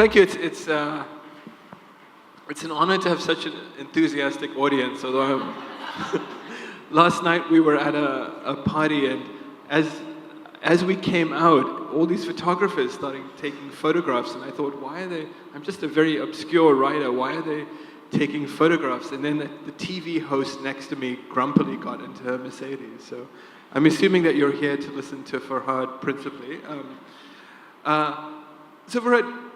thank you. It's an honor to have such an enthusiastic audience. Although last night we were at a party, and as we came out, all these photographers started taking photographs, and I thought, why are they? I'm just a very obscure writer. Why are they taking photographs? And then the TV host next to me grumpily got into her Mercedes. So I'm assuming that you're here to listen to Farhad principally. So Farhad,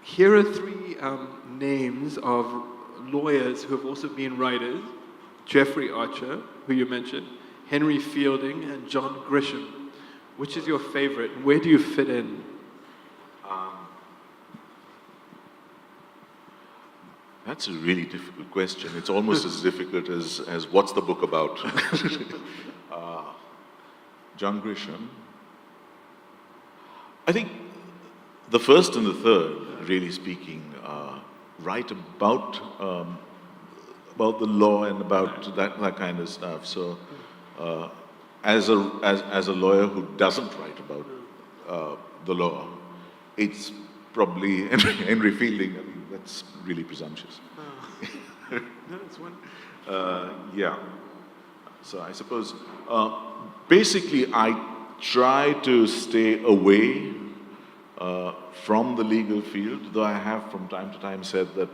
here are three names of lawyers who have also been writers: Jeffrey Archer, who you mentioned, Henry Fielding, and John Grisham. Which is your favorite, and where do you fit in? That's a really difficult question. It's almost as difficult as what's the book about? John Grisham. I think the first and the third, really speaking, write about the law and about that kind of stuff. So, as a lawyer who doesn't write about the law, it's probably Henry Fielding. I mean, that's really presumptuous. No, that's one. Yeah. So I suppose basically I try to stay away from the legal field, though I have from time to time said that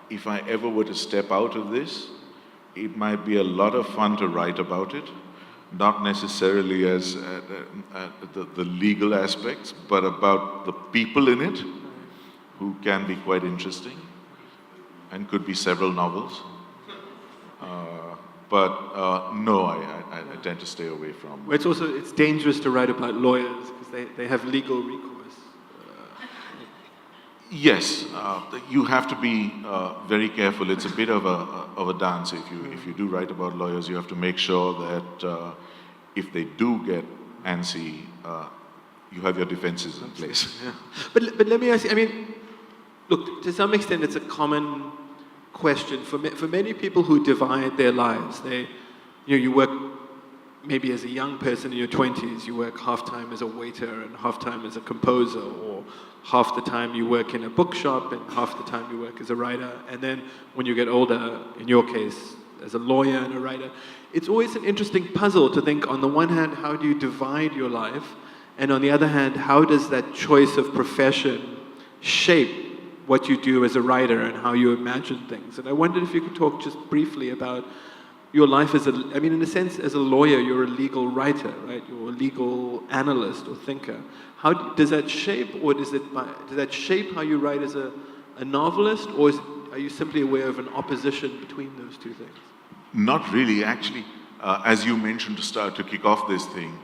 if I ever were to step out of this, it might be a lot of fun to write about it, not necessarily as the legal aspects, but about the people in it, who can be quite interesting, and could be several novels. But no, I tend to stay away from. Well, it's dangerous to write about lawyers because they have legal recourse. Yes, you have to be very careful. It's a bit of a dance. If you do write about lawyers, you have to make sure that if they do get antsy, you have your defenses in place. Yeah. But let me ask you. I mean, look, to some extent, it's a common question for many people who divide their lives. You work maybe as a young person in your 20s, you work half-time as a waiter and half-time as a composer, or half the time you work in a bookshop and half the time you work as a writer. And then when you get older, in your case, as a lawyer and a writer, it's always an interesting puzzle to think, on the one hand, how do you divide your life? And on the other hand, how does that choice of profession shape what you do as a writer and how you imagine things? And I wondered if you could talk just briefly about your life in a sense, as a lawyer, you're a legal writer, right? You're a legal analyst or thinker. How does that shape, or does that shape how you write as a novelist, or are you simply aware of an opposition between those two things? Not really, actually. As you mentioned to kick off this thing,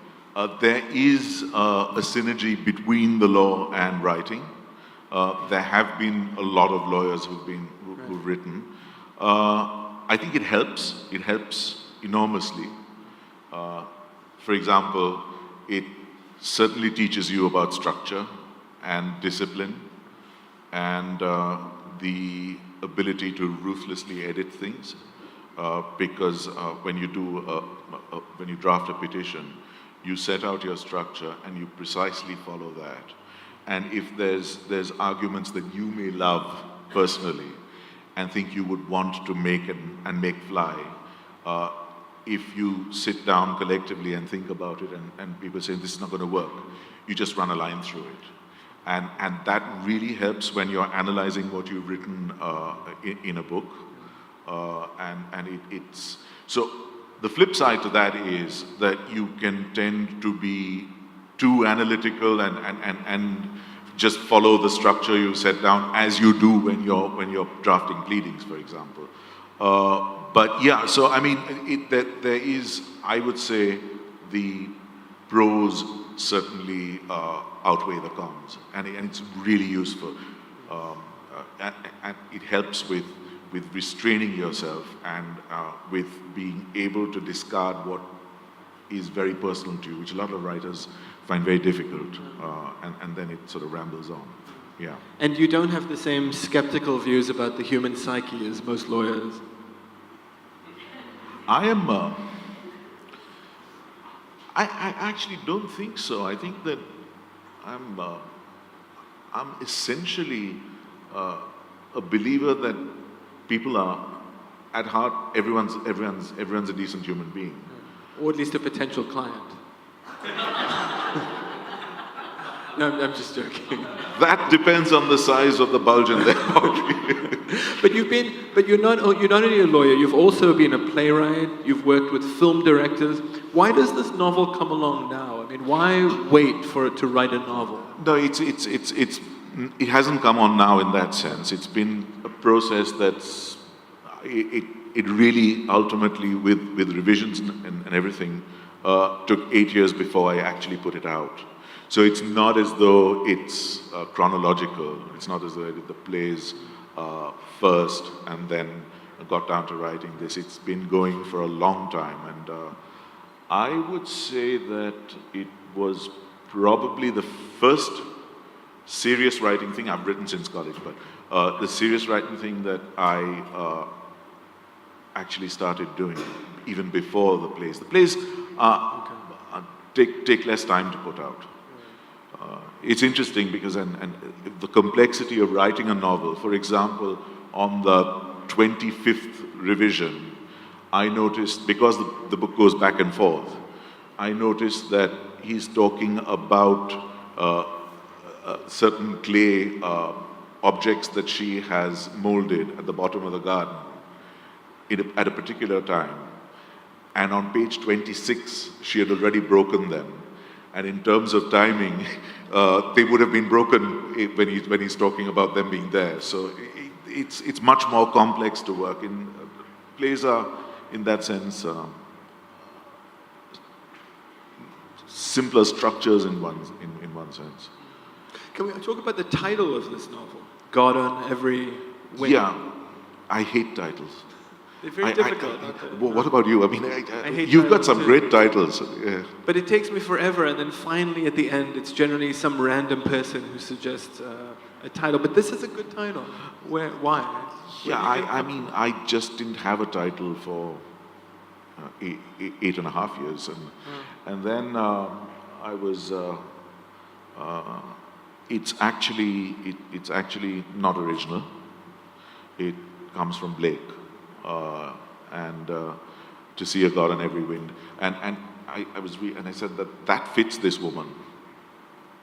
there is a synergy between the law and writing. There have been a lot of lawyers who've written. I think it helps. It helps enormously. For example, it certainly teaches you about structure and discipline and the ability to ruthlessly edit things. Because when you draft a petition, you set out your structure and you precisely follow that. And if there's arguments that you may love personally and think you would want to make and make fly, if you sit down collectively and think about it and people say this is not going to work, you just run a line through it. And that really helps when you're analyzing what you've written in a book. It's so the flip side to that is that you can tend to be too analytical and just follow the structure you set down, as you do when you're drafting pleadings, for example. But yeah, so I mean, there is, I would say, the pros certainly outweigh the cons, and it's really useful, and it helps with restraining yourself and with being able to discard what is very personal to you, which a lot of writers find very difficult, and then it sort of rambles on. Yeah. And you don't have the same skeptical views about the human psyche as most lawyers. I am. I actually don't think so. I think that I'm I'm essentially a believer that people are, at heart, everyone's a decent human being. Or at least a potential client. No, I'm just joking. That depends on the size of the bulge in their body. But you're not only a lawyer, you've also been a playwright, you've worked with film directors. Why does this novel come along now? I mean, why wait for it to write a novel? No, it hasn't come on now in that sense. It's been a process that's, it really ultimately, with revisions and everything, took 8 years before I actually put it out. So it's not as though it's chronological. It's not as though I did the plays first and then got down to writing this. It's been going for a long time, and I would say that it was probably the first serious writing thing I've written since college, but the serious writing thing that I actually started doing even before the plays. The plays take less time to put out. It's interesting because and the complexity of writing a novel. For example, on the 25th revision, I noticed, because the book goes back and forth, I noticed that he's talking about certain clay objects that she has molded at the bottom of the garden at a particular time. And on page 26, she had already broken them. And in terms of timing, they would have been broken when he's talking about them being there. So it's much more complex to work in. Plays are, in that sense, simpler structures in one sense. Can we talk about the title of this novel? God on Every Wing. Yeah, I hate titles. They're very difficult, aren't they? Well, what about you? I mean, I hate you've got titles some too. great titles. Yeah. But it takes me forever, and then finally at the end, it's generally some random person who suggests a title. But this is a good title. Why? Yeah, I mean, I just didn't have a title for 8.5 years, and then I was. It's actually not original. It comes from Blake, and to see a God on every wind, and I said that fits this woman.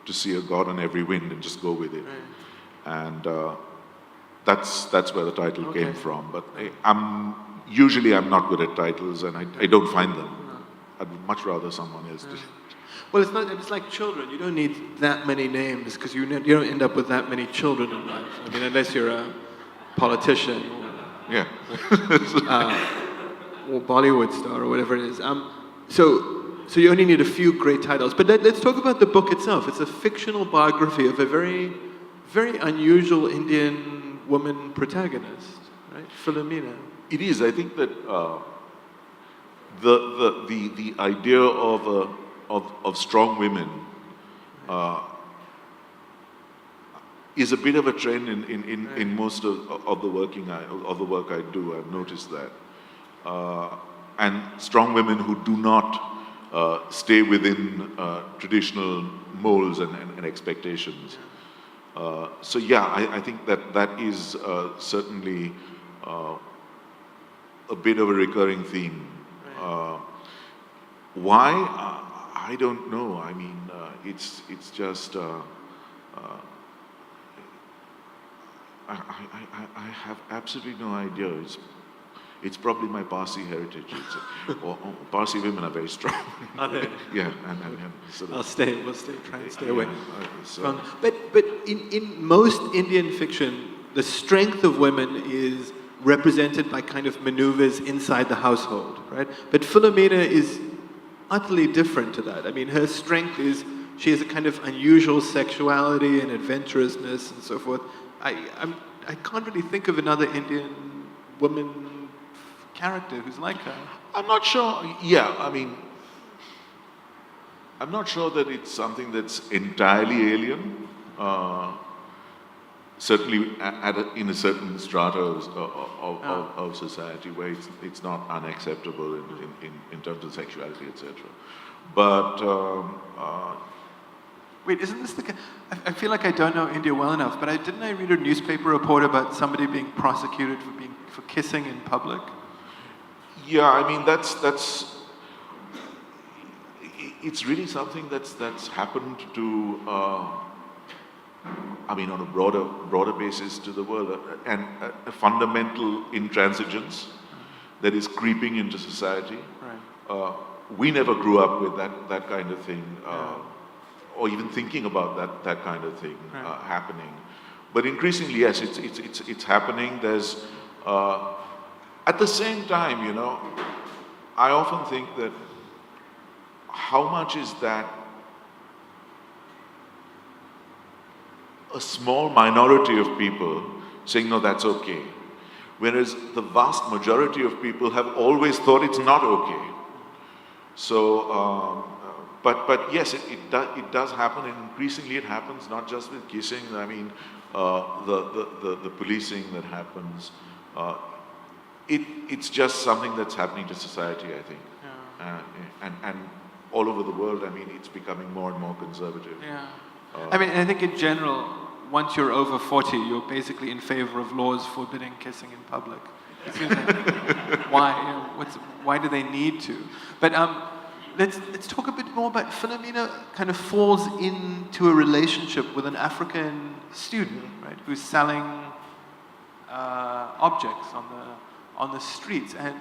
To see a God on every wind and just go with it, Right. and that's where the title came from. But I'm usually not good at titles, and I don't find them. I'd much rather someone else did. Well, it's like children. You don't need that many names because you don't end up with that many children in life. I mean, unless you're a politician Yeah. or Bollywood star or whatever it is. So you only need a few great titles. But let's talk about the book itself. It's a fictional biography of a very, very unusual Indian woman protagonist, right? Philomena. It is. I think that the idea of strong women is a bit of a trend in most of the work I do. I've noticed that, and strong women who do not stay within traditional molds and expectations. So yeah, I think that is certainly a bit of a recurring theme. Why? I don't know. I mean, it's just. I have absolutely no idea. It's probably my Parsi heritage. Or Parsi women are very strong. Are they? Yeah, and sort of, We'll try and stay away. so, But in most Indian fiction, the strength of women is represented by kind of maneuvers inside the household, right? But Philomena is utterly different to that. I mean, her strength is she has a kind of unusual sexuality and adventurousness and so forth. I can't really think of another Indian woman character who's like her. I'm not sure. Yeah, I mean, I'm not sure that it's something that's entirely alien. Certainly, in a certain strata of society where it's not unacceptable in terms of sexuality, etc. But Wait, isn't this the... I feel like I don't know India well enough, but didn't I read a newspaper report about somebody being prosecuted for kissing in public? Yeah, I mean it's really something that's happened to I mean on a broader basis to the world, and a fundamental intransigence that is creeping into society. Right. We never grew up with that kind of thing, or even thinking about that kind of thing happening. But increasingly, yes, it's happening. There's at the same time, you know, I often think that how much is that a small minority of people saying, no, that's okay, whereas the vast majority of people have always thought it's not okay. So, but yes, it does happen, and increasingly it happens not just with kissing. I mean, the policing that happens. It's just something that's happening to society, I think, and all over the world. I mean, it's becoming more and more conservative. Yeah. I mean, I think in general, once you're over 40, you're basically in favor of laws forbidding kissing in public. It seems like, why? You know, why do they need to? But let's talk a bit more about Philomena. Kind of falls into a relationship with an African student, right, who's selling objects on the streets, and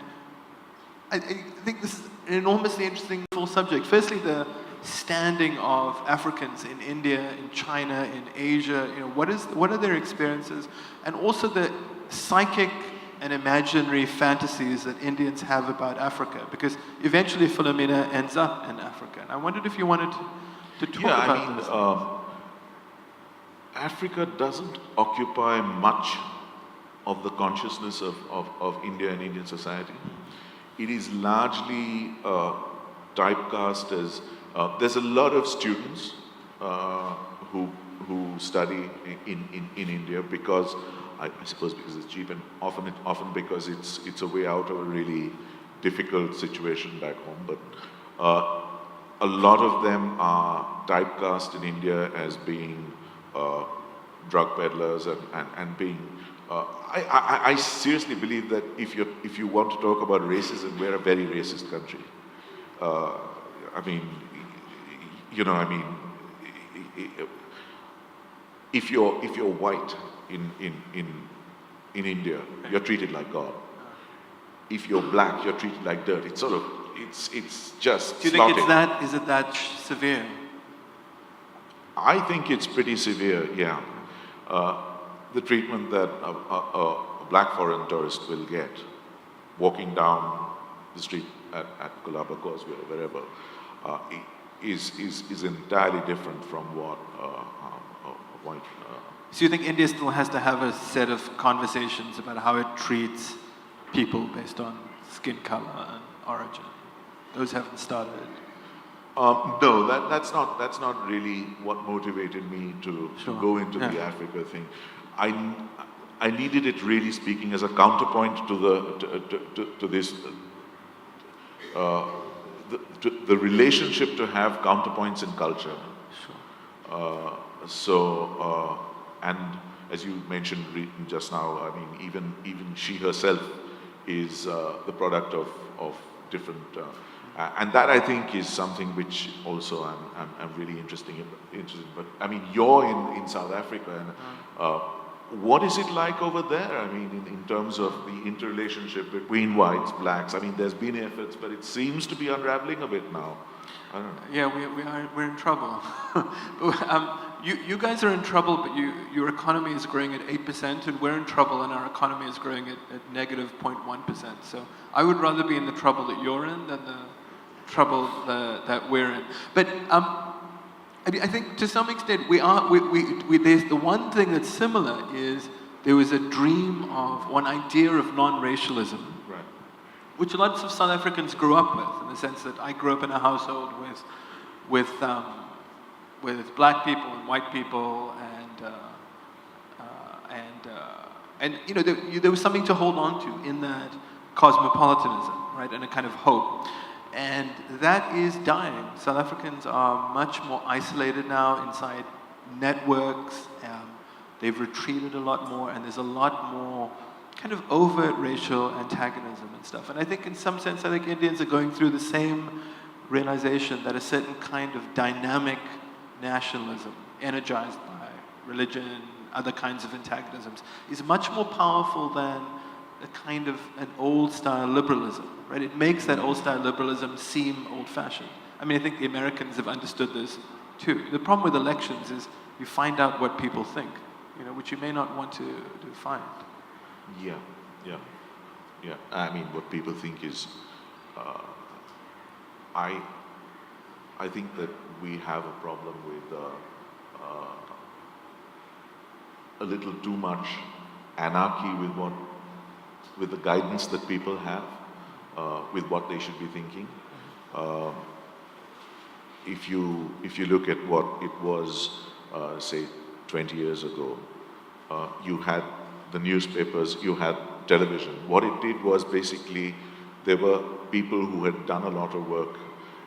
I think this is an enormously interesting full subject. Firstly, the standing of Africans in India, in China, in Asia. You know, what are their experiences, and also the psychic and imaginary fantasies that Indians have about Africa, because eventually Philomena ends up in Africa. And I wondered if you wanted to talk about this. Africa doesn't occupy much of the consciousness of India and Indian society. It is largely typecast as, there's a lot of students who study in India because, I suppose because it's cheap, and often because it's a way out of a really difficult situation back home. But a lot of them are typecast in India as being drug peddlers and being. I seriously believe that if you want to talk about racism, we're a very racist country. I mean, you know, I mean, if you're white in India, you're treated like God. If you're black, you're treated like dirt. It's sort of it's just. Do you think is it that severe? I think it's pretty severe. Yeah. The treatment that a black foreign tourist will get walking down the street at Colaba Causeway or wherever is entirely different from what a white. So you think India still has to have a set of conversations about how it treats people based on skin color and origin? Those haven't started. No, that's not really what motivated me to go into the Africa thing. I needed it, really speaking, as a counterpoint to this the relationship to have counterpoints in culture. Sure. And as you mentioned just now, I mean, even she herself is the product of different. And that, I think, is something which also I'm really interested in. But I mean, you're in South Africa, and what is it like over there? I mean, in terms of the interrelationship between whites, blacks. I mean, there's been efforts, but it seems to be unraveling a bit now. I don't know. Yeah, we're in trouble. You guys are in trouble, but your economy is growing at 8%, and we're in trouble, and our economy is growing at negative 0.1%. So I would rather be in the trouble that you're in than the trouble that we're in. But I think to some extent there's the one thing that's similar is there was a dream of one idea of non-racialism, Right. which lots of South Africans grew up with, in the sense that I grew up in a household with black people and white people, and you know there was something to hold on to in that cosmopolitanism, right, and a kind of hope. And that is dying. South Africans are much more isolated now inside networks. They've retreated a lot more, and there's a lot more kind of overt racial antagonism and stuff. And I think in some sense, I think Indians are going through the same realization that a certain kind of dynamic nationalism, energized by religion, other kinds of antagonisms, is much more powerful than a kind of an old-style liberalism, right? It makes that old-style liberalism seem old-fashioned. I mean, I think the Americans have understood this too. The problem with elections is you find out what people think, which you may not want to find. Yeah. I mean, what people think is, I think that we have a problem with a little too much anarchy with the guidance that people have, with what they should be thinking. If you look at what it was, say, 20 years ago, you had the newspapers, you had television. What it did was basically there were people who had done a lot of work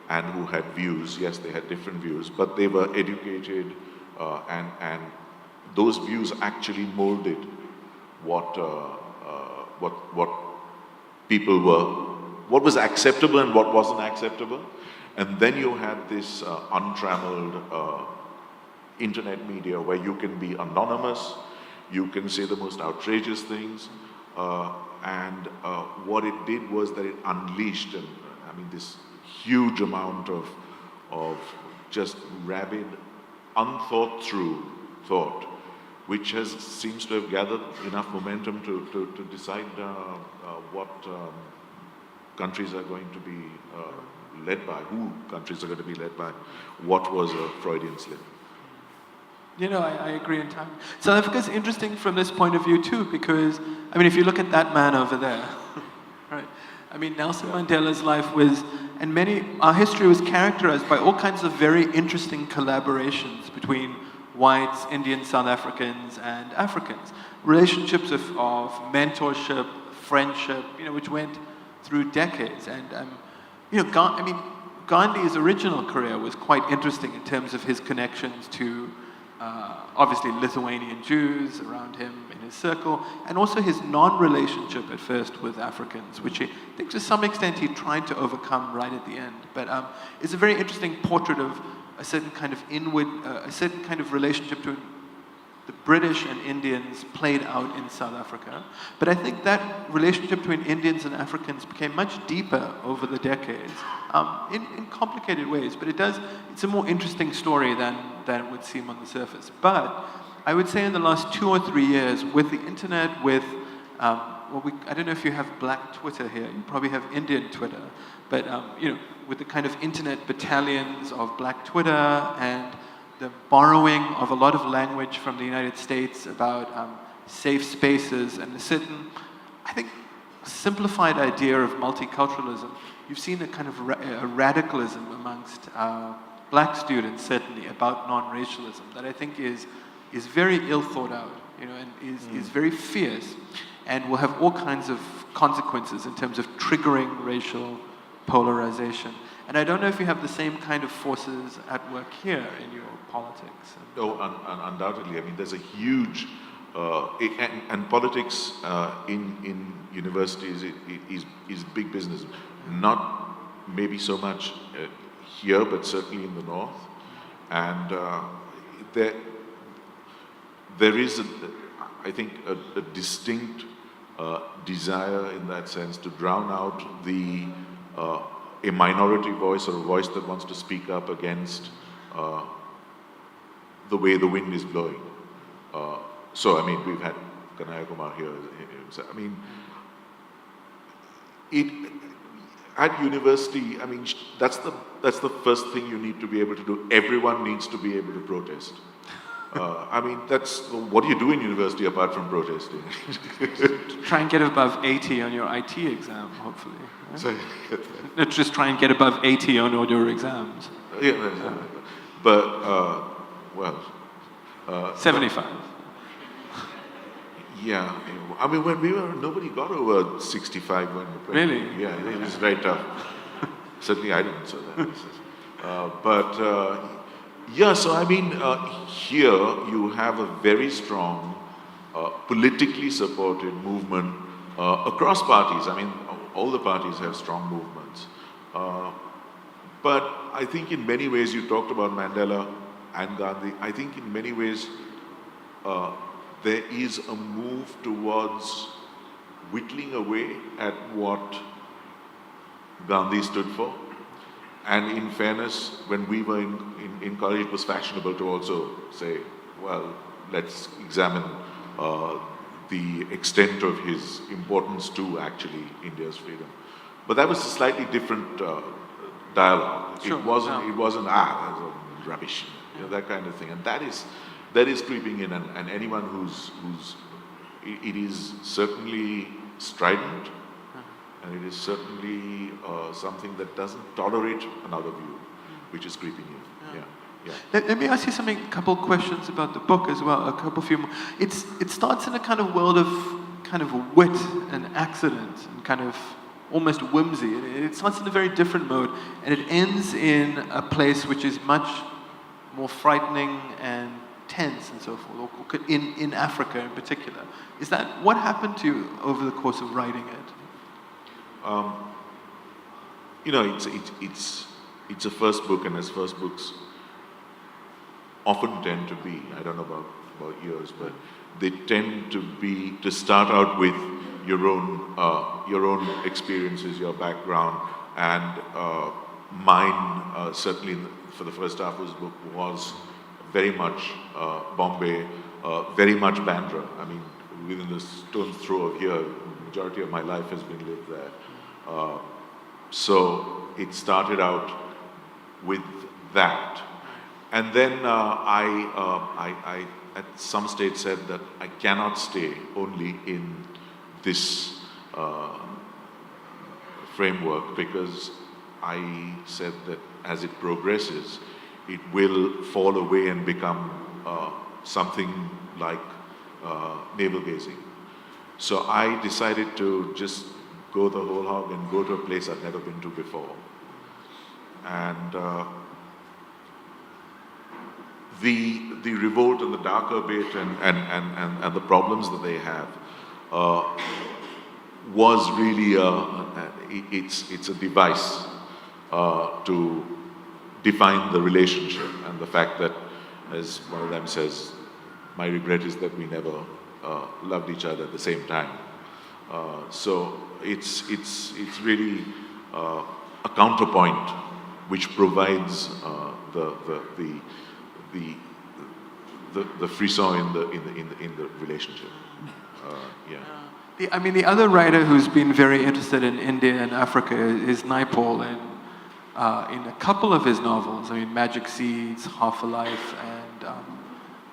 and who had views. Yes, they had different views, but they were educated, and those views actually molded what people were, what was acceptable and what wasn't acceptable. And then you had this untrammeled internet media where you can be anonymous, you can say the most outrageous things, and what it did was that it unleashed, this huge amount of just rabid, unthought through thought, which seems to have gathered enough momentum to decide what countries are going to be led by, who countries are going to be led by, what was a Freudian slip. I agree entirely. South Africa is interesting from this point of view too, because, if you look at that man over there, right? Nelson Mandela's life was, and our history was characterized by all kinds of very interesting collaborations between whites, Indian South Africans, and Africans. Relationships of mentorship, friendship, which went through decades. And, Gandhi's original career was quite interesting in terms of his connections to obviously Lithuanian Jews around him in his circle, and also his non-relationship at first with Africans, which I think to some extent he tried to overcome right at the end. But it's a very interesting portrait of a certain kind of a certain kind of relationship to the British and Indians played out in South Africa. But I think that relationship between Indians and Africans became much deeper over the decades, in complicated ways. But it's a more interesting story than it would seem on the surface. But I would say in the last 2 or 3 years, with the internet, with, I don't know if you have Black Twitter here, you probably have Indian Twitter, but with the kind of internet battalions of Black Twitter and the borrowing of a lot of language from the United States about safe spaces and a certain, I think, simplified idea of multiculturalism. You've seen a kind of a radicalism amongst Black students, certainly, about non-racialism that I think is very ill thought out, and is very fierce, and will have all kinds of consequences in terms of triggering racial polarization. And I don't know if you have the same kind of forces at work here in your politics. Undoubtedly. There's a huge, and politics in universities is big business. Not maybe so much here, but certainly in the north. And there is, I think, a distinct desire in that sense to drown out a minority voice or a voice that wants to speak up against the way the wind is blowing. We've had Kanaya Kumar here. At university, that's the first thing you need to be able to do. Everyone needs to be able to protest. That's what do you do in university apart from protesting? Try and get above 80 on your IT exam, hopefully. Right? Sorry. Just try and get above 80 on all your exams. Yeah, but 75. Yeah, when we were, nobody got over 65 when we were Really? Yeah, it was very tough. Certainly I didn't say that. Yeah, so I mean, here you have a very strong, politically supported movement across parties. I mean, all the parties have strong movements. But I think in many ways, you talked about Mandela and Gandhi, I think in many ways, there is a move towards whittling away at what Gandhi stood for. And in fairness, when we were in college, it was fashionable to also say, well, let's examine the extent of his importance to actually India's freedom. But that was a slightly different dialogue. Sure, It wasn't that's rubbish, you know, that kind of thing. And that is creeping in, and anyone it is certainly strident, and it is certainly something that doesn't tolerate another view, which is creeping in. Yeah. Let me ask you something, a couple of questions about the book as well, a few more. It starts in a kind of world of kind of wit and accident and kind of almost whimsy. It starts in a very different mode, and it ends in a place which is much more frightening and tense and so forth, or in Africa in particular. Is that what happened to you over the course of writing it? You know, it's a first book, and as first books often tend to be, I don't know about yours, but they tend to start out with your own experiences, your background, and mine certainly for the first half of this book was very much Bombay, very much Bandra. I mean, within the stone's throw of here, the majority of my life has been lived there. So it started out with that. And then I at some stage said that I cannot stay only in this framework, because I said that as it progresses, it will fall away and become something like navel gazing. So I decided to just go the whole hog and go to a place I'd never been to before. And the revolt and the darker bit and the problems that they have was really it's a device to define the relationship, and the fact that, as one of them says, my regret is that we never loved each other at the same time. So it's really a counterpoint which provides the frisson in the relationship. I mean, the other writer who's been very interested in India and Africa is Naipaul, and in a couple of his novels, I mean, Magic Seeds, Half a Life,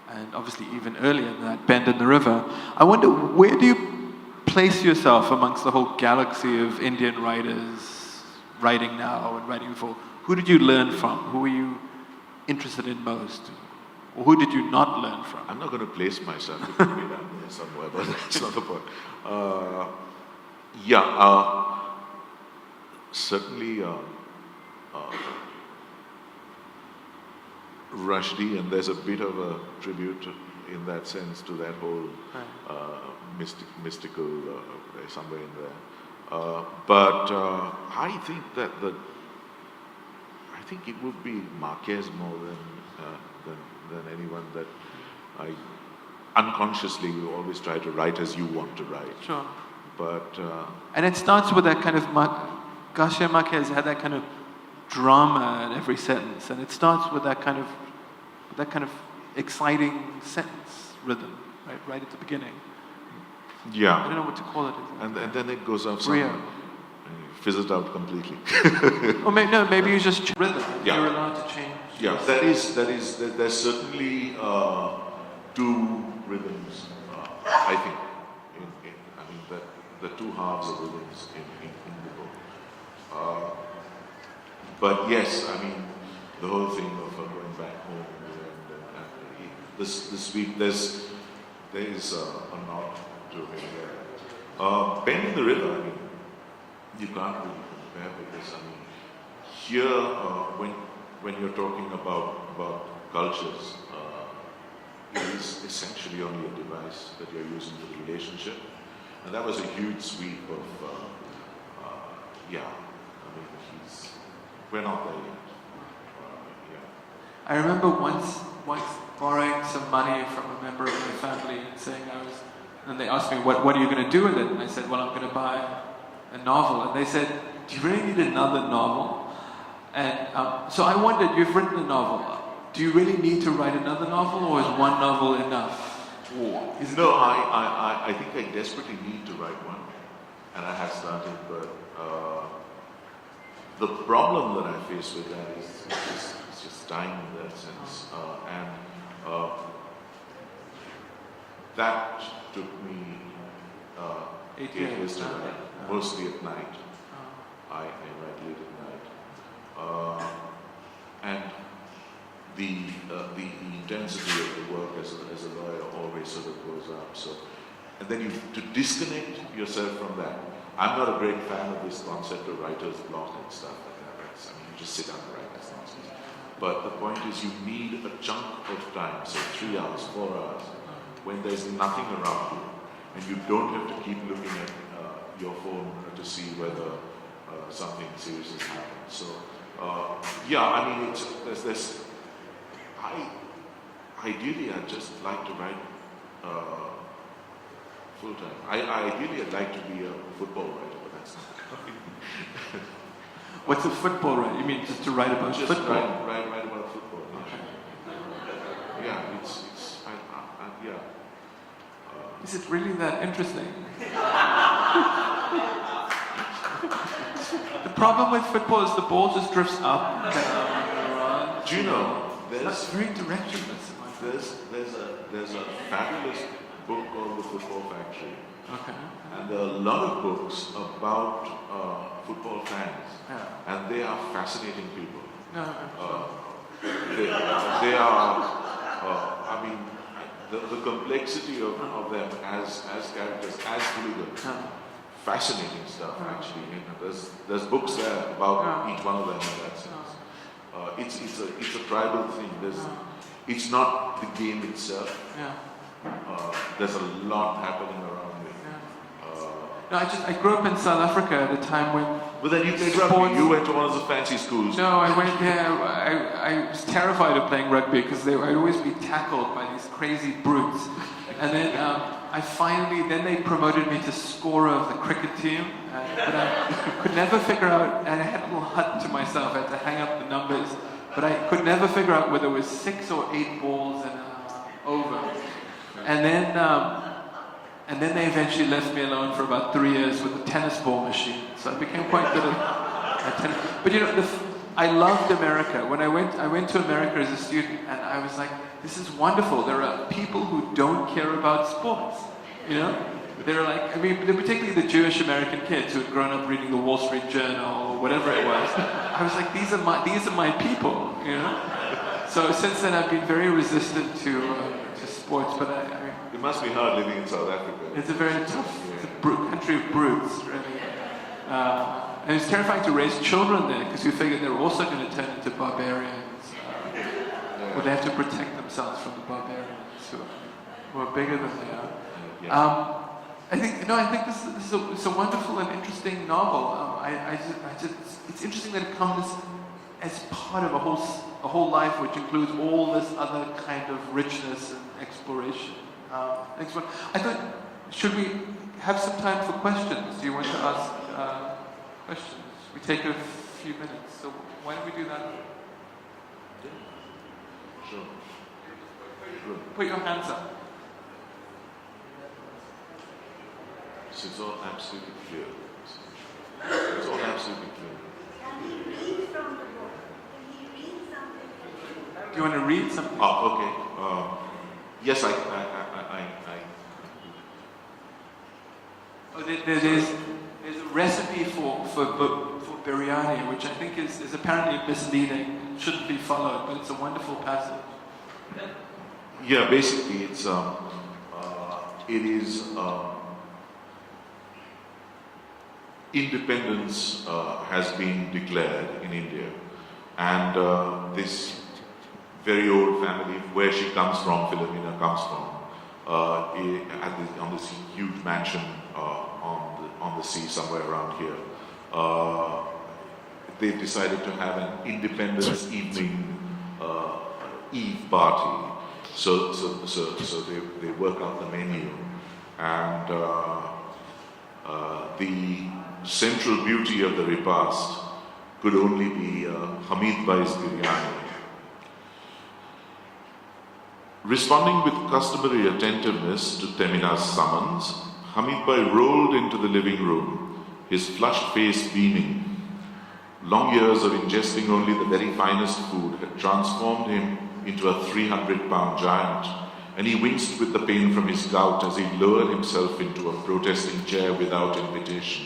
and obviously even earlier than that, Bend in the River. I wonder, where do you place yourself amongst the whole galaxy of Indian writers writing now and writing before? Who did you learn from? Who were you interested in most? Or who did you not learn from? I'm not going to place myself. It could be down there somewhere, but that's not the point. Certainly Rushdie, and there's a bit of a tribute in that sense to that whole mystical somewhere in there. But I think that I think it would be Marquez more than anyone that I unconsciously always try to write as you want to write. Sure. But and it starts with that kind of Garcia Marquez had that kind of drama in every sentence, and it starts with that kind of exciting sentence rhythm, right at the beginning. Yeah. I don't know what to call it. And then it goes off Rio. somewhere. Fizzled out completely. Or maybe you just rhythm. Yeah. You're allowed to change. Yeah, there's certainly two rhythms, I think. I mean, the two halves of rhythms in the book. But yes, I mean, the whole thing of going back home and the sweet, there is a nod to it there. Bend in the River, I mean, you can't really compare, because I mean, here, when you're talking about cultures, it is essentially only a device that you're using for the relationship. And that was a huge sweep of, yeah, I mean, we're not there yet. Yeah. I remember once borrowing some money from a member of my family and saying and they asked me, what are you going to do with it? And I said, well, I'm going to buy a novel. And they said, do you really need another novel? And so I wondered, you've written a novel. Do you really need to write another novel, or is one novel enough? No, I think I desperately need to write one, and I have started, but the problem that I face with that is it's just time in that sense, and that took me 8 years to write, mostly at night. I write late at night, and the intensity of the work as a lawyer always sort of goes up. So, and then to disconnect yourself from that. I'm not a great fan of this concept of writer's block and stuff like that. I mean, you just sit down and write, that's nonsense. But the point is, you need a chunk of time, say 3 hours, 4 hours, when there's nothing around you, and you don't have to keep looking at your phone to see whether something serious has happened. So, yeah, I mean, there's ideally, I'd just like to write full time. Ideally, I'd like to be a football writer, but that's not. What's a football writer? You mean just to write about just football? Write about football. Okay. Yeah, yeah. Is it really that interesting? The problem with football is the ball just drifts up and down. Do you know? That's very directionless. There's a fabulous book called The Football Factory. Okay. And there are a lot of books about football fans. Yeah. And they are fascinating people. No, They are, I mean, the complexity of them as characters, as hooligans. Fascinating stuff, actually. You know, there's books there about each one of them in that sense. It's a tribal thing. It's not the game itself. Yeah. There's a lot happening around it. No, I grew up in South Africa at a time when. But then you played rugby. You went to one of the fancy schools. No, I went there. I was terrified of playing rugby because I'd always be tackled by these crazy brutes. And then then they promoted me to scorer of the cricket team. But I could never figure out, and I had a little hut to myself. I had to hang up the numbers. But I could never figure out whether it was 6 or 8 balls and over. And then they eventually left me alone for about 3 years with a tennis ball machine. So I became quite good at tennis. But you know, I loved America. When I went to America as a student, and I was like, this is wonderful. There are people who don't care about sports. You know, they're like, I mean, particularly the Jewish American kids who had grown up reading the Wall Street Journal or whatever it was. I was like, these are my people. You know. So since then, I've been very resistant to sports. But I mean, it must be hard living in South Africa. It's a very tough country of brutes, really. And it's terrifying to raise children there because you figure they're also going to turn into barbarians. Or they have to protect themselves from the barbarians who are bigger than they are. I think this is a wonderful and interesting novel. It's interesting that it comes as part of a whole life which includes all this other kind of richness and exploration. Next one. I thought, should we have some time for questions? Do you want to ask questions? We take a few minutes, so why don't we do that? Sure. Put your hands up. So it's all absolutely clear. It's all absolutely clear. Can you read from the book? Can you read something? Do you want to read something? Oh, okay. Yes, I Oh, there's a recipe for biryani, which I think is apparently misleading. It shouldn't be followed, but it's a wonderful passage. Yeah, basically it is independence has been declared in India. And this very old family, where she comes from, Philomena comes from, on this huge mansion on the sea somewhere around here, they decided to have an independence evening eve party. So they work out the menu, and the central beauty of the repast could only be Hamid Bhai's biryani. Responding with customary attentiveness to Temina's summons, Hamid Bhai rolled into the living room, his flushed face beaming. Long years of ingesting only the very finest food had transformed him into a 300-pound giant, and he winced with the pain from his gout as he lowered himself into a protesting chair without invitation.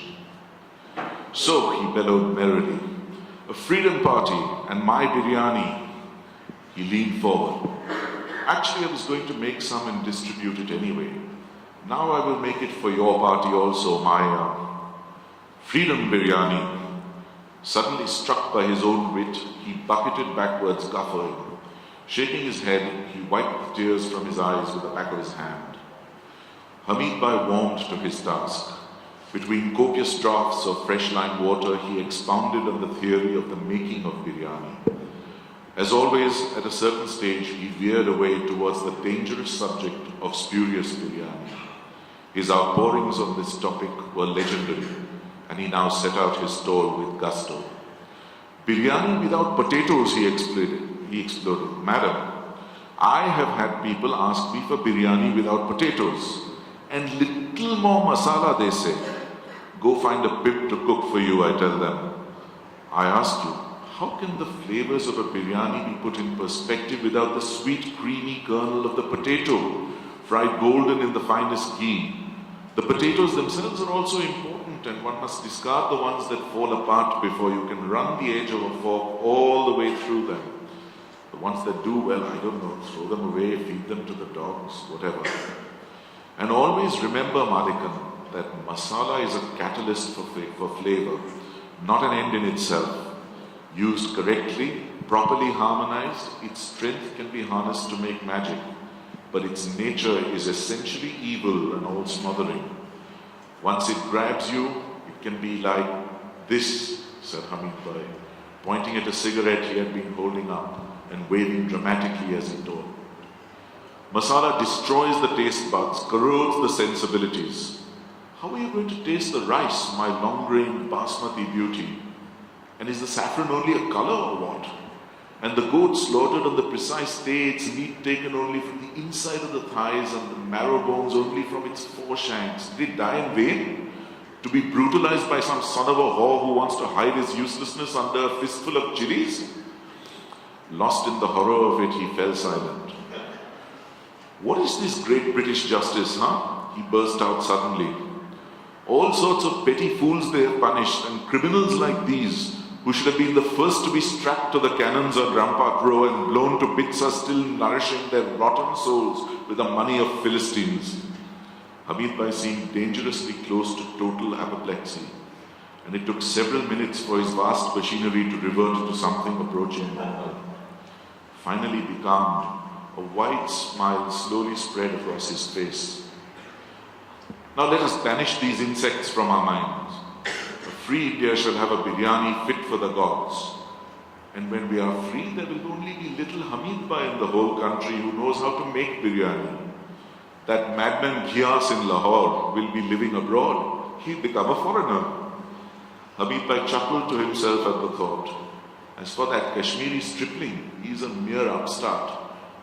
So, he bellowed merrily, "A freedom party and my biryani." He leaned forward. "Actually, I was going to make some and distribute it anyway. Now I will make it for your party also, my freedom biryani." Suddenly struck by his own wit, he bucketed backwards, guffawing. Shaking his head, he wiped the tears from his eyes with the back of his hand. Hamid Bhai warmed to his task. Between copious draughts of fresh lime water, he expounded on the theory of the making of biryani. As always, at a certain stage, he veered away towards the dangerous subject of spurious biryani. His outpourings on this topic were legendary, and he now set out his stall with gusto. "Biryani without potatoes," he exploded. "Madam, I have had people ask me for biryani without potatoes, and little more masala, they say. Go find a pip to cook for you, I tell them. I ask you, how can the flavors of a biryani be put in perspective without the sweet, creamy kernel of the potato, fried golden in the finest ghee? The potatoes themselves are also important, and one must discard the ones that fall apart before you can run the edge of a fork all the way through them. The ones that do well, I don't know, throw them away, feed them to the dogs, whatever. And always remember, Malikan, that masala is a catalyst for flavor, not an end in itself. Used correctly, properly harmonized, its strength can be harnessed to make magic, but its nature is essentially evil and all-smothering. Once it grabs you, it can be like this," said Hamid Bhai, pointing at a cigarette he had been holding up and waving dramatically as he talked. "Masala destroys the taste buds, corrodes the sensibilities. How are you going to taste the rice, my long-grained basmati beauty? And is the saffron only a color or what? And the goat slaughtered on the precise day, its meat taken only from the inside of the thighs and the marrow bones only from its foreshanks. Did it die in vain? To be brutalized by some son of a whore who wants to hide his uselessness under a fistful of chilies?" Lost in the horror of it, he fell silent. "What is this great British justice, huh?" he burst out suddenly. "All sorts of petty fools they have punished, and criminals like these, who should have been the first to be strapped to the cannons at Rampart Row and blown to bits, are still nourishing their rotten souls with the money of Philistines." Hamid Bhai seemed dangerously close to total apoplexy, and it took several minutes for his vast machinery to revert to something approaching normal. Finally becalmed, a wide smile slowly spread across his face. "Now let us banish these insects from our minds. A free India shall have a biryani fit for the gods. And when we are free, there will only be little Hamid Bhai in the whole country who knows how to make biryani. That madman Ghias in Lahore will be living abroad. He'll become a foreigner." Hamid Bhai chuckled to himself at the thought. "As for that Kashmiri stripling, he's a mere upstart.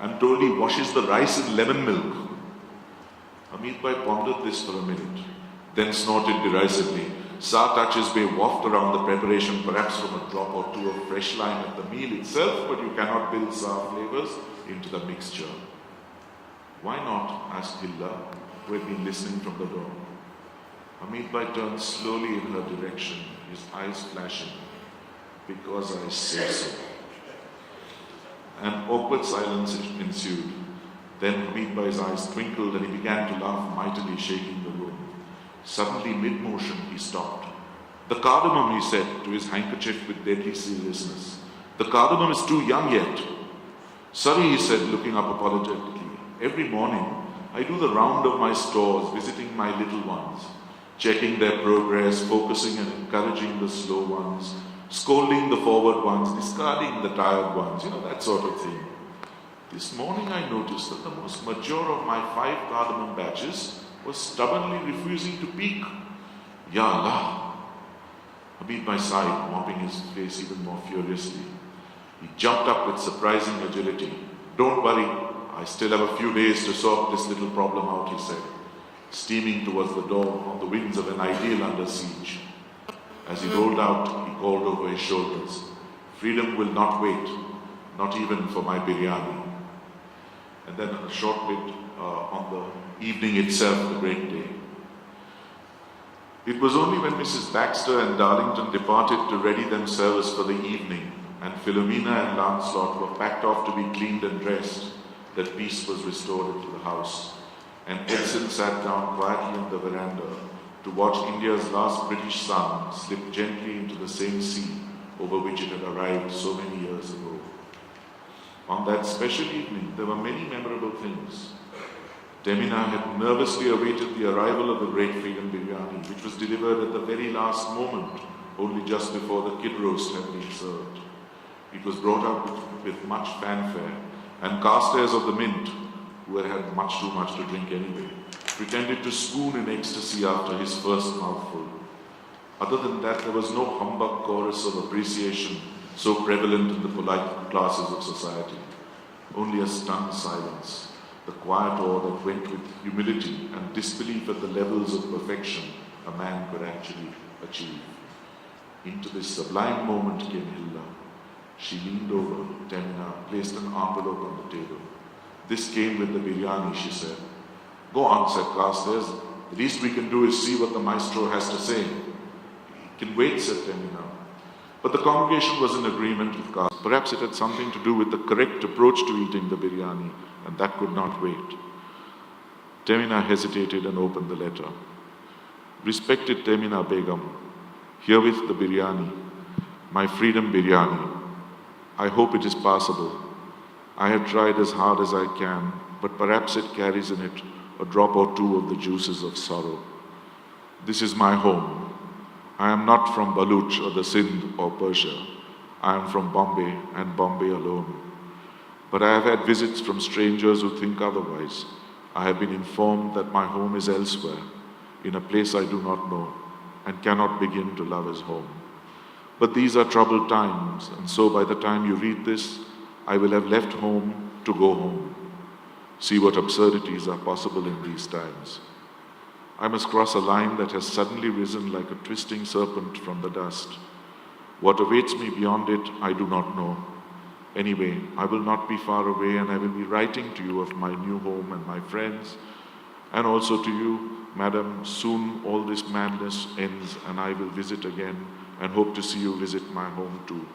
I'm told he washes the rice in lemon milk." Hamid Bhai pondered this for a minute, then snorted derisively. "Sour touches may waft around the preparation, perhaps from a drop or two of fresh lime at the meal itself, but you cannot build sour flavors into the mixture." "Why not?" asked Hilla, who had been listening from the door. Hamid Bhai turned slowly in her direction, his eyes flashing. "Because I say so." An awkward silence ensued. Then Hamid Bhai's eyes twinkled and he began to laugh mightily, shaking the room. Suddenly, mid-motion, he stopped. The cardamom, he said to his handkerchief with deadly seriousness. The cardamom is too young yet. Sorry, he said, looking up apologetically. Every morning, I do the round of my stores, visiting my little ones, checking their progress, focusing and encouraging the slow ones, scolding the forward ones, discarding the tired ones, that sort of thing. This morning I noticed that the most mature of my 5 cardamom batches was stubbornly refusing to peak. Ya Allah! Hamid by side, mopping his face even more furiously. He jumped up with surprising agility. Don't worry, I still have a few days to sort this little problem out, he said, steaming towards the door on the wings of an ideal under siege. As he rolled out, he called over his shoulders, freedom will not wait, not even for my biryani. And then a short bit on the evening itself, the great day. It was only when Mrs. Baxter and Darlington departed to ready themselves for the evening, and Philomena and Lancelot were packed off to be cleaned and dressed, that peace was restored into the house, and Edson sat down quietly on the veranda to watch India's last British sun slip gently into the same sea over which it had arrived so many years ago. On that special evening, there were many memorable things. Temina had nervously awaited the arrival of the great freedom biryani, which was delivered at the very last moment, only just before the kid roast had been served. It was brought up with much fanfare, and Carstairs of the Mint, who had had much too much to drink anyway, pretended to swoon in ecstasy after his first mouthful. Other than that, there was no humbug chorus of appreciation so prevalent in the polite classes of society. Only a stunned silence, the quiet awe that went with humility and disbelief at the levels of perfection a man could actually achieve. Into this sublime moment came Hilda. She leaned over Temina, placed an envelope on the table. This came with the biryani, she said. Go on, said Carstairs. The least we can do is see what the maestro has to say. He can wait, said Temina. But the congregation was in agreement with Carstairs. Perhaps it had something to do with the correct approach to eating the biryani, and that could not wait. Temina hesitated and opened the letter. Respected Temina Begum, herewith the biryani, my freedom biryani. I hope it is passable. I have tried as hard as I can, but perhaps it carries in it a drop or two of the juices of sorrow. This is my home. I am not from Baluch or the Sindh or Persia. I am from Bombay and Bombay alone. But I have had visits from strangers who think otherwise. I have been informed that my home is elsewhere, in a place I do not know, and cannot begin to love as home. But these are troubled times, and so by the time you read this, I will have left home to go home. See what absurdities are possible in these times. I must cross a line that has suddenly risen like a twisting serpent from the dust. What awaits me beyond it, I do not know. Anyway, I will not be far away, and I will be writing to you of my new home and my friends, and also to you, Madam. Soon all this madness ends, and I will visit again, and hope to see you visit my home too.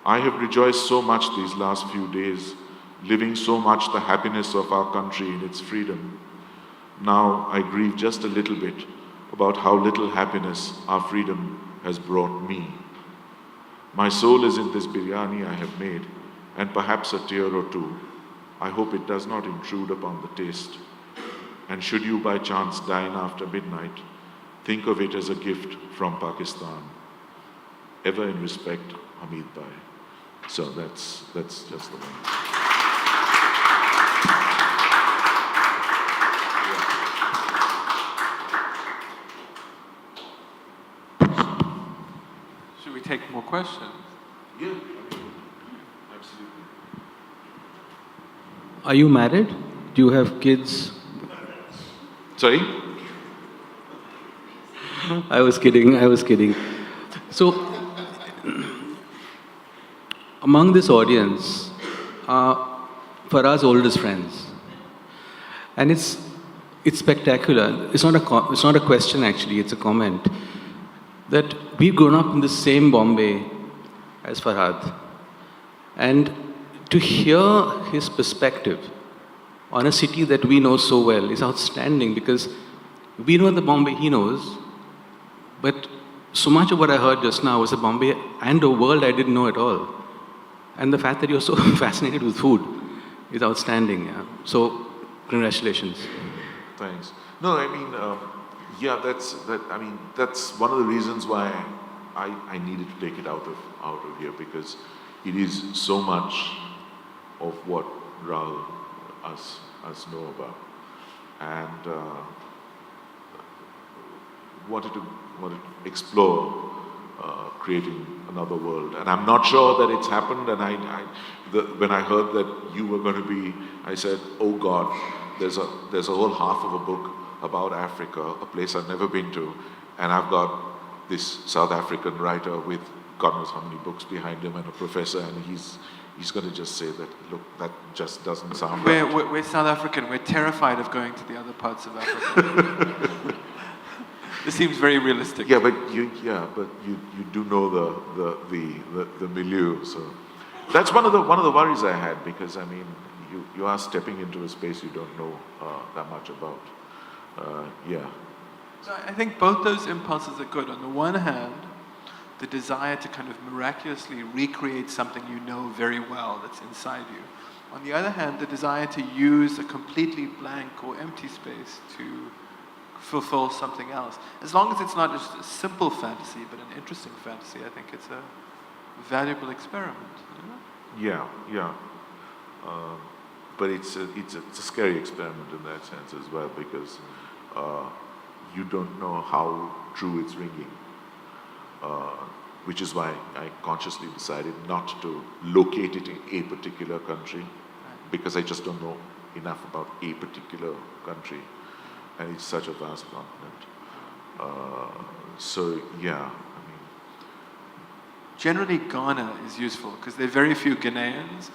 I have rejoiced so much these last few days, living so much the happiness of our country in its freedom. Now I grieve just a little bit about how little happiness our freedom has brought me. My soul is in this biryani I have made, and perhaps a tear or two. I hope it does not intrude upon the taste. And should you by chance dine after midnight, think of it as a gift from Pakistan. Ever in respect, Hamid Bhai. So that's just the one. Should we take more questions? Yeah, absolutely. Are you married? Do you have kids? Sorry? I was kidding. So, among this audience are Farhad's oldest friends. And it's spectacular. It's not a question actually, it's a comment. That we've grown up in the same Bombay as Farhad. And to hear his perspective on a city that we know so well is outstanding, because we know the Bombay he knows, but so much of what I heard just now was a Bombay and a world I didn't know at all. And the fact that you're so fascinated with food is outstanding. Yeah. So, congratulations. Thanks. No, I mean, yeah, that's one of the reasons why I needed to take it out of here, because it is so much of what Rahul us know about, and wanted to explore creating another world. And I'm not sure that it's happened. And when I heard that you were going to be, I said, oh God, there's a whole half of a book about Africa, a place I've never been to, and I've got this South African writer with God knows how many books behind him and a professor, and he's going to just say that, look, that just doesn't sound right. We're South African. We're terrified of going to the other parts of Africa. This seems very realistic. Yeah, but you do know the milieu. So that's one of the worries I had, because I mean, you are stepping into a space you don't know that much about. Yeah. So I think both those impulses are good. On the one hand, the desire to kind of miraculously recreate something you know very well that's inside you. On the other hand, the desire to use a completely blank or empty space to fulfill something else. As long as it's not just a simple fantasy, but an interesting fantasy, I think it's a valuable experiment. You know? Yeah. But it's a scary experiment in that sense as well, because you don't know how true it's ringing. Which is why I consciously decided not to locate it in a particular country, because I just don't know enough about a particular country, and it's such a vast continent. So yeah, I mean, generally Ghana is useful because there are very few Ghanaians,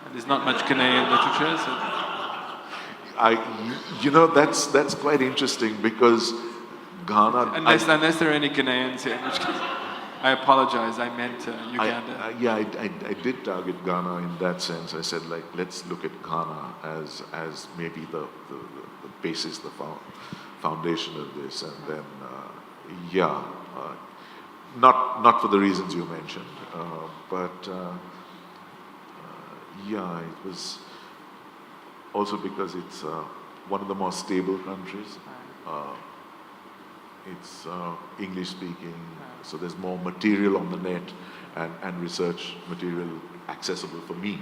and there's not much Ghanaian literature. So that's quite interesting, because Ghana. Unless there are any Ghanaians here, in which case I apologize. I meant Uganda. I did target Ghana in that sense. I said, like, let's look at Ghana as maybe the basis, the foundation of this, and then not for the reasons you mentioned, but it was also because it's one of the more stable countries. It's English speaking, so there's more material on the net and research material accessible for me.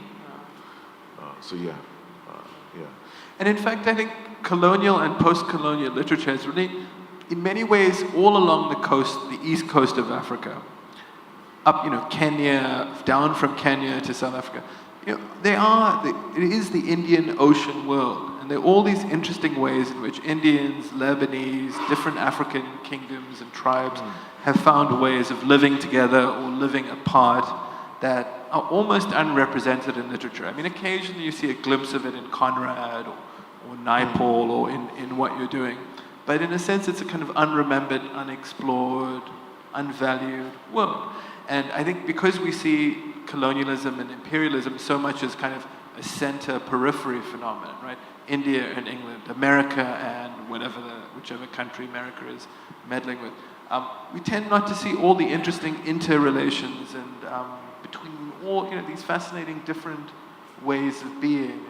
And in fact, I think colonial and post-colonial literature is really, in many ways, all along the coast, the east coast of Africa, up, Kenya, down from Kenya to South Africa. It is the Indian Ocean world. And there are all these interesting ways in which Indians, Lebanese, different African kingdoms and tribes have found ways of living together or living apart that are almost unrepresented in literature. I mean, occasionally you see a glimpse of it in Conrad or Naipaul or in what you're doing. But in a sense, it's a kind of unremembered, unexplored, unvalued world. And I think because we see colonialism and imperialism so much as kind of a center-periphery phenomenon, right? India and England, America and whichever country America is meddling with. We tend not to see all the interesting interrelations and between all these fascinating different ways of being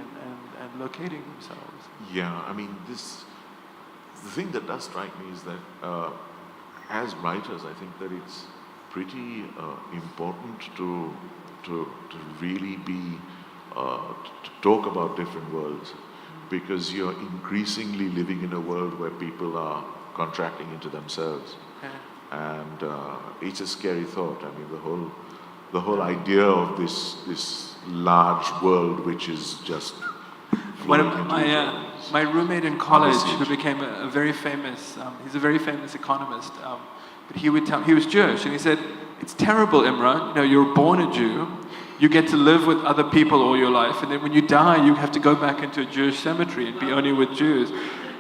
and locating themselves. Yeah, I mean, the thing that does strike me is that as writers, I think that it's pretty important to really be to talk about different worlds, because you're increasingly living in a world where people are contracting into themselves, and it's a scary thought. I mean, the whole idea of this large world which is just one of my roommate in college, who became a very famous, he's a very famous economist, but he was Jewish, and he said, it's terrible, Imraan, you're born a Jew, you get to live with other people all your life, and then when you die, you have to go back into a Jewish cemetery and be only with Jews.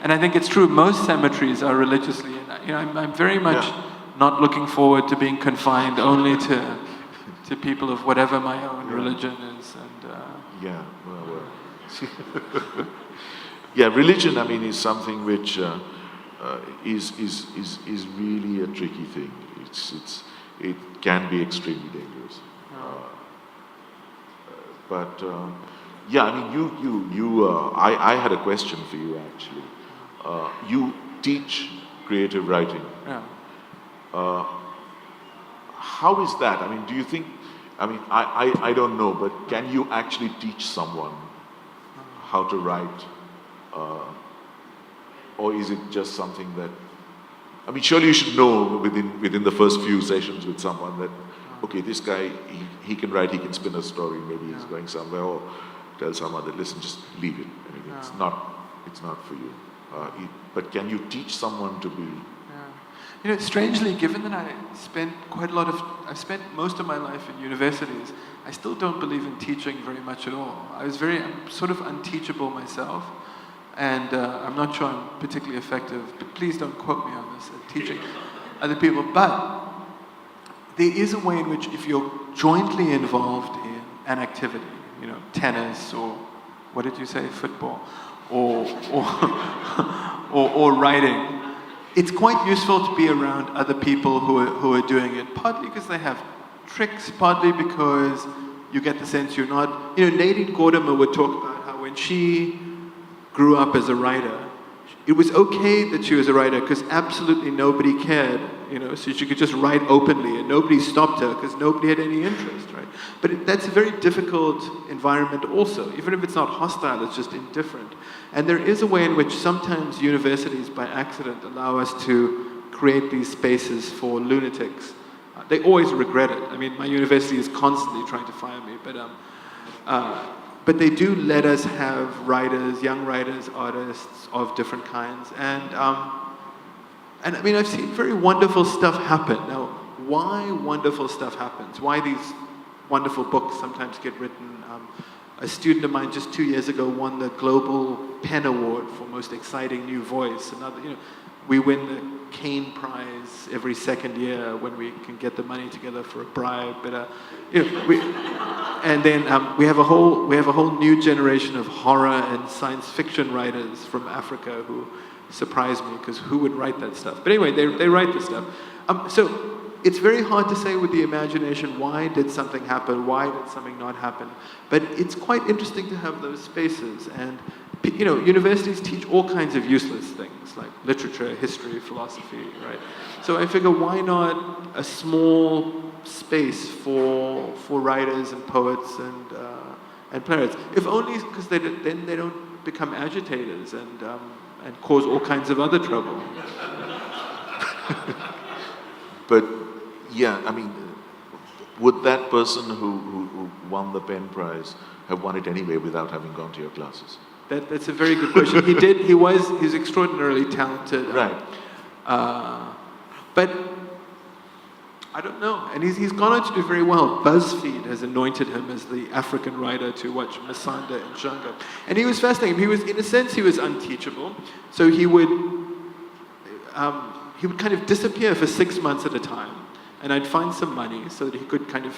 And I think it's true, most cemeteries are religiously, and I'm very much not looking forward to being confined only to people of whatever my own religion is. And religion, I mean, is something which is really a tricky thing. it can be extremely dangerous. But yeah, I mean, I had a question for you actually. You teach creative writing. Yeah. How is that? I mean, do you think, I mean, I don't know, but can you actually teach someone how to write? Or is it just something that, I mean, surely you should know within the first few sessions with someone that, okay, this guy, he can write, he can spin a story, maybe he's going somewhere, or tell someone that, listen, just leave it. I mean, it's not for you. But can you teach someone to be? You know, strangely, given that I've spent most of my life in universities, I still don't believe in teaching very much at all. I'm sort of unteachable myself, and I'm not sure I'm particularly effective, but please don't quote me on this, at teaching other people. But there is a way in which if you're jointly involved in an activity, you know, tennis or, what did you say, football, or writing, it's quite useful to be around other people who are doing it, partly because they have tricks, partly because you get the sense you're not, you know, Nadine Gordimer would talk about how when she grew up as a writer, it was okay that she was a writer because absolutely nobody cared, you know, so she could just write openly and nobody stopped her because nobody had any interest, right? But that's a very difficult environment also. Even if it's not hostile, it's just indifferent. And there is a way in which sometimes universities, by accident, allow us to create these spaces for lunatics. They always regret it. I mean, my university is constantly trying to fire me, but they do let us have writers, young writers, artists of different kinds. And I mean, I've seen very wonderful stuff happen. Now, why wonderful stuff happens? Why these wonderful books sometimes get written? A student of mine just 2 years ago won the Global Pen Award for Most Exciting New Voice. Another, you know, we win the Kane Prize every second year when we can get the money together for a bribe. But you know, and then we have a whole new generation of horror and science fiction writers from Africa who surprise me because who would write that stuff? But anyway, they write this stuff. So it's very hard to say with the imagination, why did something happen? Why did something not happen? But it's quite interesting to have those spaces. And, you know, universities teach all kinds of useless things, like literature, history, philosophy, right? So I figure, why not a small space for writers and poets and playwrights? If only because then they don't become agitators and cause all kinds of other trouble. But yeah, I mean, would that person who won the Pen Prize have won it anyway without having gone to your classes? That's a very good question. He's extraordinarily talented. Right. But I don't know. And he's gone on to do very well. BuzzFeed has anointed him as the African writer to watch Masanda and Janga. And he was fascinating. He was, in a sense, he was unteachable. So he would kind of disappear for 6 months at a time. And I'd find some money so that he could kind of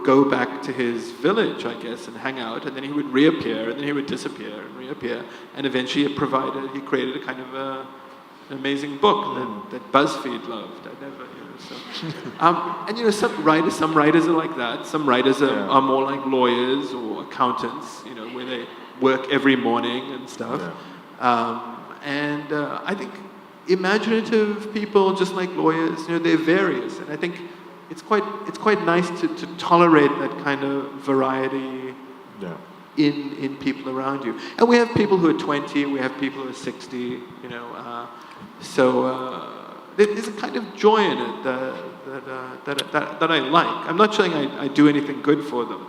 go back to his village, I guess, and hang out. And then he would reappear, and then he would disappear and reappear. And eventually he created a kind of an amazing book that BuzzFeed loved. I never, you know, so. And you know, some writers are like that. Some writers are more like lawyers or accountants, you know, where they work every morning and stuff. Yeah. I think imaginative people, just like lawyers, you know, they're various, and I think it's quite nice to tolerate that kind of variety in people around you. And we have people who are 20, we have people who are 60, you know, so there's a kind of joy in it that I like. I'm not saying I do anything good for them,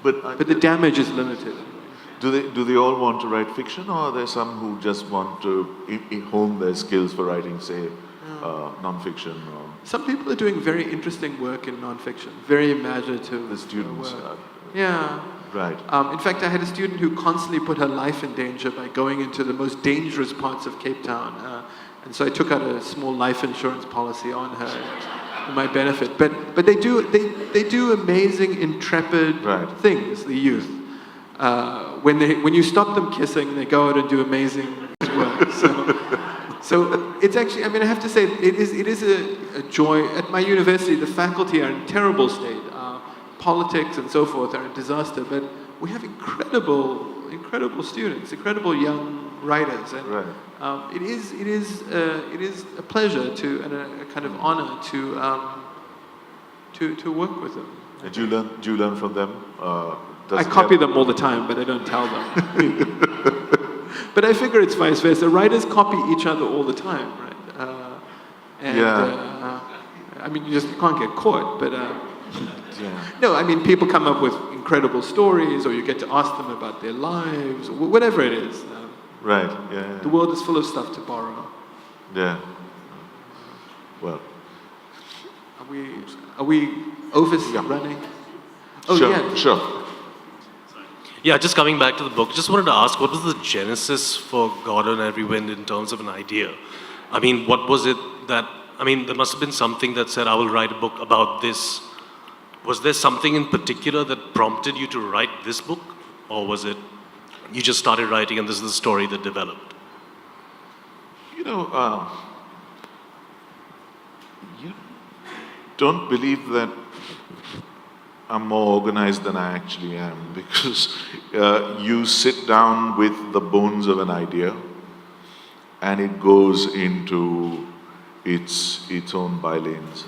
but the damage is limited. Do they all want to write fiction, or are there some who just want to hone their skills for writing, say, non-fiction? Or some people are doing very interesting work in non-fiction, very imaginative. The students. Yeah. Right. In fact, I had a student who constantly put her life in danger by going into the most dangerous parts of Cape Town, and so I took out a small life insurance policy on her for my benefit. But they do amazing, intrepid things. The youth. When you stop them kissing, they go out and do amazing work. So it's actually, I mean, I have to say, it is a joy. At my university, the faculty are in terrible state. Politics and so forth are a disaster, but we have incredible students, incredible young writers, and Right. it is a pleasure and a kind of honor to work with them. Do you learn from them? I copy them all the time, but I don't tell them. But I figure it's vice versa. Writers copy each other all the time, right? I mean, you can't get caught, but no, I mean, people come up with incredible stories, or you get to ask them about their lives, or whatever it is. Right. Yeah. The world is full of stuff to borrow. Yeah. Well. Are we overrunning? Oh, sure. yeah. Sure. Yeah, just coming back to the book, just wanted to ask, what was the genesis for God on Every Wind in terms of an idea? I mean, what was it that, I mean, there must have been something that said, I will write a book about this. Was there something in particular that prompted you to write this book? Or was it, you just started writing and this is the story that developed? You know, you don't believe that I'm more organized than I actually am, because you sit down with the bones of an idea and it goes into its own bylanes.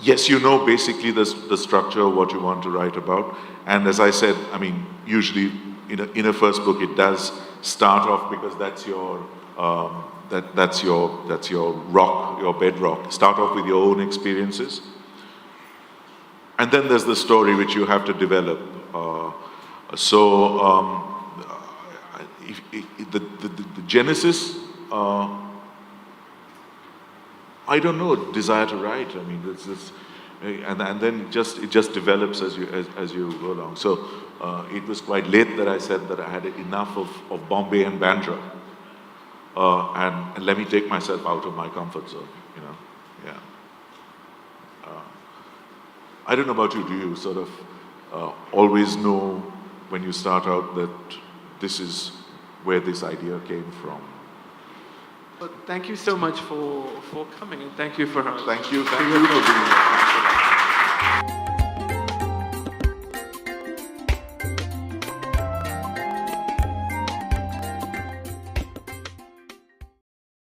Yes, you know basically the structure of what you want to write about. And as I said, I mean, usually in a first book it does start off, because that's your rock, your bedrock. Start off with your own experiences. And then there's the story which you have to develop. The genesis, I don't know, desire to write. I mean, it's this, and then it just develops as you go along. So it was quite late that I said that I had enough of Bombay and Bandra, and let me take myself out of my comfort zone. You know, yeah. I don't know about you. Do you sort of always know when you start out that this is where this idea came from? Well, thank you so much for coming, and thank you for Thank you for being here.